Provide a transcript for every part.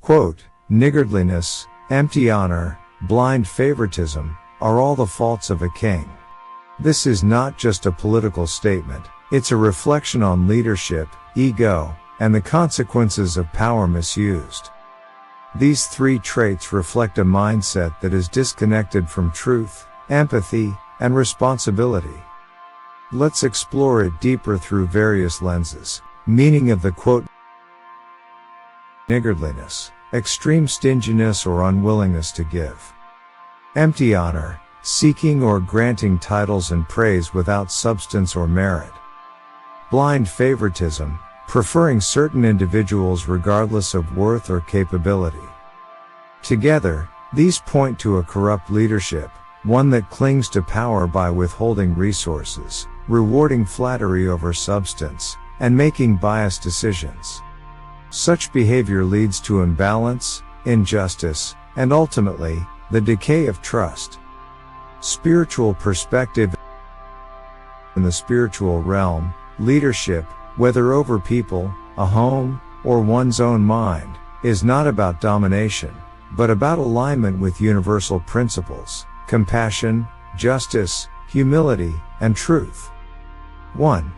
Quote, "Niggardliness, empty honor, blind favoritism, are all the faults of a king." This is not just a political statement, it's a reflection on leadership, ego, and the consequences of power misused. These three traits reflect a mindset that is disconnected from truth, empathy, and responsibility. Let's explore it deeper through various lenses. Meaning of the quote: niggardliness, extreme stinginess or unwillingness to give. Empty honor, seeking or granting titles and praise without substance or merit. Blind favoritism, preferring certain individuals regardless of worth or capability. Together, these point to a corrupt leadership, one that clings to power by withholding resources, rewarding flattery over substance, and making biased decisions. Such behavior leads to imbalance, injustice, and ultimately, the decay of trust. Spiritual perspective. In the spiritual realm, leadership, whether over people, a home, or one's own mind, is not about domination, but about alignment with universal principles, compassion, justice, humility, and truth. 1.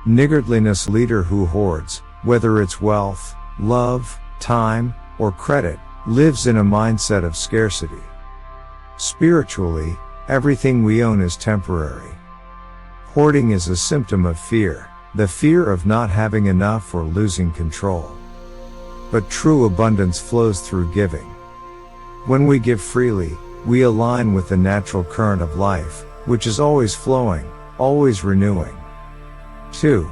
Niggardliness. Leader who hoards, whether it's wealth, love, time, or credit, lives in a mindset of scarcity. Spiritually, everything we own is temporary. Hoarding is a symptom of fear, the fear of not having enough or losing control. But true abundance flows through giving. When we give freely, we align with the natural current of life, which is always flowing, always renewing. 2.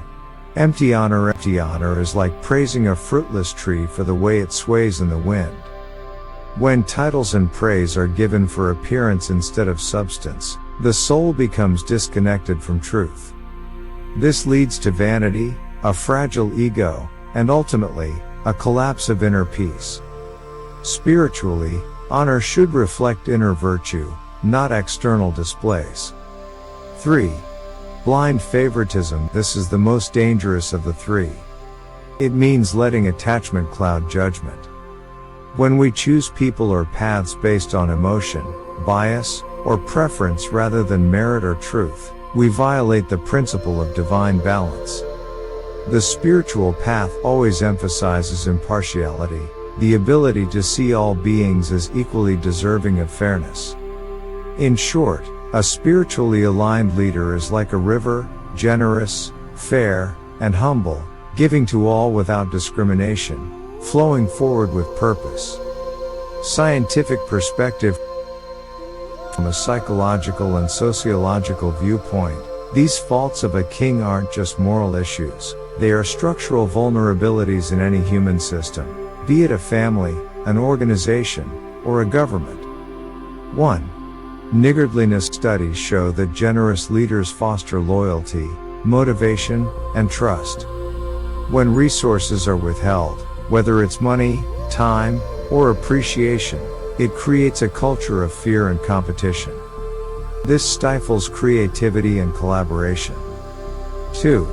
Empty honor. Empty honor is like praising a fruitless tree for the way it sways in the wind. When titles and praise are given for appearance instead of substance, the soul becomes disconnected from truth. This leads to vanity, a fragile ego, and ultimately, a collapse of inner peace. Spiritually, honor should reflect inner virtue, not external displays. 3. Blind favoritism. This is the most dangerous of the three. It means letting attachment cloud judgment. When we choose people or paths based on emotion, bias, or preference rather than merit or truth, we violate the principle of divine balance. The spiritual path always emphasizes impartiality, the ability to see all beings as equally deserving of fairness. In short, a spiritually aligned leader is like a river, generous, fair, and humble, giving to all without discrimination, flowing forward with purpose. Scientific perspective. From a psychological and sociological viewpoint, these faults of a king aren't just moral issues, they are structural vulnerabilities in any human system, be it a family, an organization, or a government. 1. Niggardliness. Studies show that generous leaders foster loyalty, motivation, and trust. When resources are withheld, whether it's money, time, or appreciation, it creates a culture of fear and competition. This stifles creativity and collaboration. 2.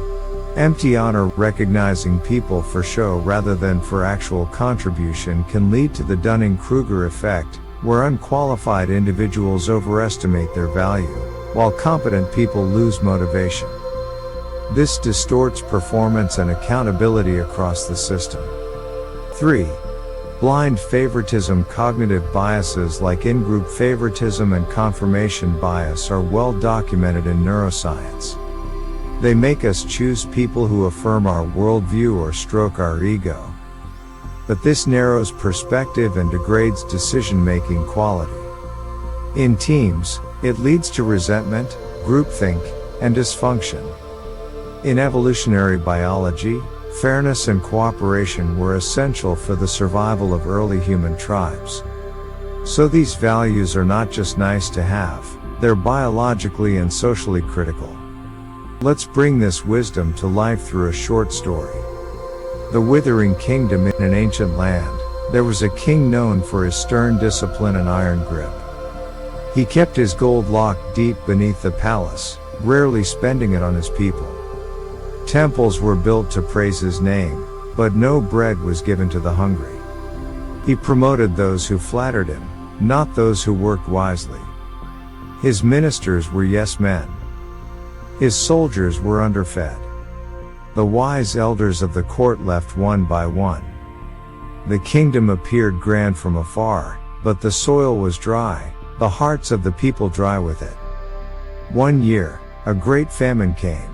Empty honor. Recognizing people for show rather than for actual contribution can lead to the Dunning-Kruger effect, where unqualified individuals overestimate their value, while competent people lose motivation. This distorts performance and accountability across the system. 3. Blind favoritism. Cognitive biases like in-group favoritism and confirmation bias are well documented in neuroscience. They make us choose people who affirm our worldview or stroke our ego. But this narrows perspective and degrades decision-making quality. In teams, it leads to resentment, groupthink, and dysfunction. In evolutionary biology, fairness and cooperation were essential for the survival of early human tribes. So these values are not just nice to have, they're biologically and socially critical. Let's bring this wisdom to life through a short story. The Withering Kingdom. In an ancient land, there was a king known for his stern discipline and iron grip. He kept his gold locked deep beneath the palace, rarely spending it on his people. Temples were built to praise his name, but no bread was given to the hungry. He promoted those who flattered him, not those who worked wisely. His ministers were yes men. His soldiers were underfed. The wise elders of the court left one by one. The kingdom appeared grand from afar, but the soil was dry, the hearts of the people dry with it. One year, a great famine came.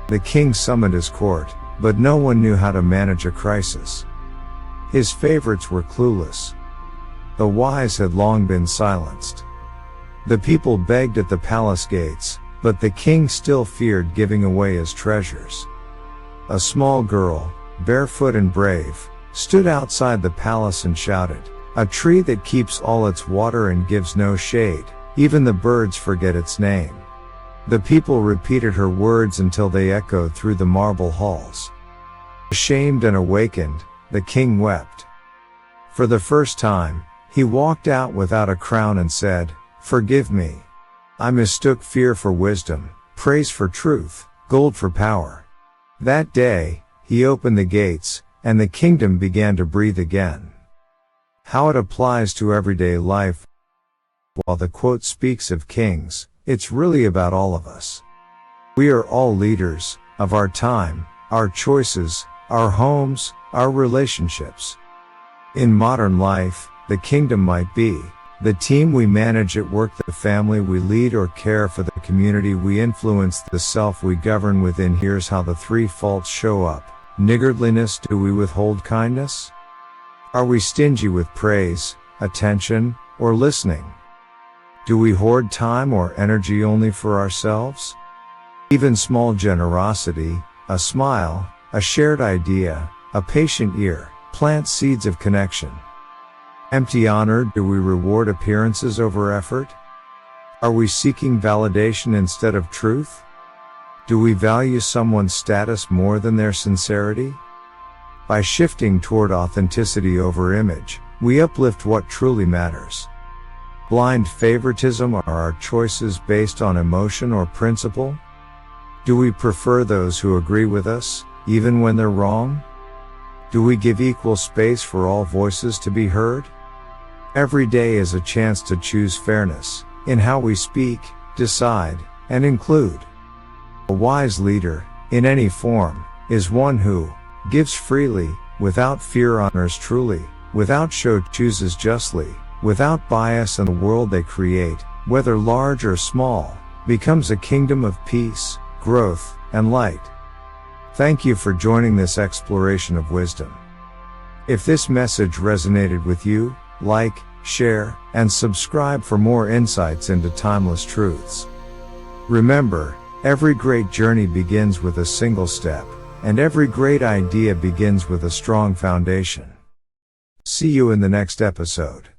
The king summoned his court, but no one knew how to manage a crisis. His favorites were clueless. The wise had long been silenced. The people begged at the palace gates, but the king still feared giving away his treasures. A small girl, barefoot and brave, stood outside the palace and shouted, "A tree that keeps all its water and gives no shade, even the birds forget its name." The people repeated her words until they echoed through the marble halls. Ashamed and awakened, the king wept. For the first time, he walked out without a crown and said, "Forgive me. I mistook fear for wisdom, praise for truth, gold for power." That day, he opened the gates, and the kingdom began to breathe again. How it applies to everyday life. While the quote speaks of kings, it's really about all of us. We are all leaders of our time, our choices, our homes, our relationships. In modern life, the kingdom might be the team we manage at work, the family we lead or care for, the community we influence, the self we govern within. Here's how the three faults show up. Niggardliness. Do we withhold kindness? Are we stingy with praise, attention, or listening? Do we hoard time or energy only for ourselves? Even small generosity, a smile, a shared idea, a patient ear, plant seeds of connection. Empty honor. Do we reward appearances over effort? Are we seeking validation instead of truth? Do we value someone's status more than their sincerity? By shifting toward authenticity over image, we uplift what truly matters. Blind favoritism. Are our choices based on emotion or principle? Do we prefer those who agree with us, even when they're wrong? Do we give equal space for all voices to be heard? Every day is a chance to choose fairness in how we speak, decide, and include. A wise leader, in any form, is one who gives freely, without fear, honors truly, without show, chooses justly, without bias, and the world they create, whether large or small, becomes a kingdom of peace, growth, and light. Thank you for joining this exploration of wisdom. If this message resonated with you, like, share, and subscribe for more insights into timeless truths. Remember, every great journey begins with a single step, and every great idea begins with a strong foundation. See you in the next episode.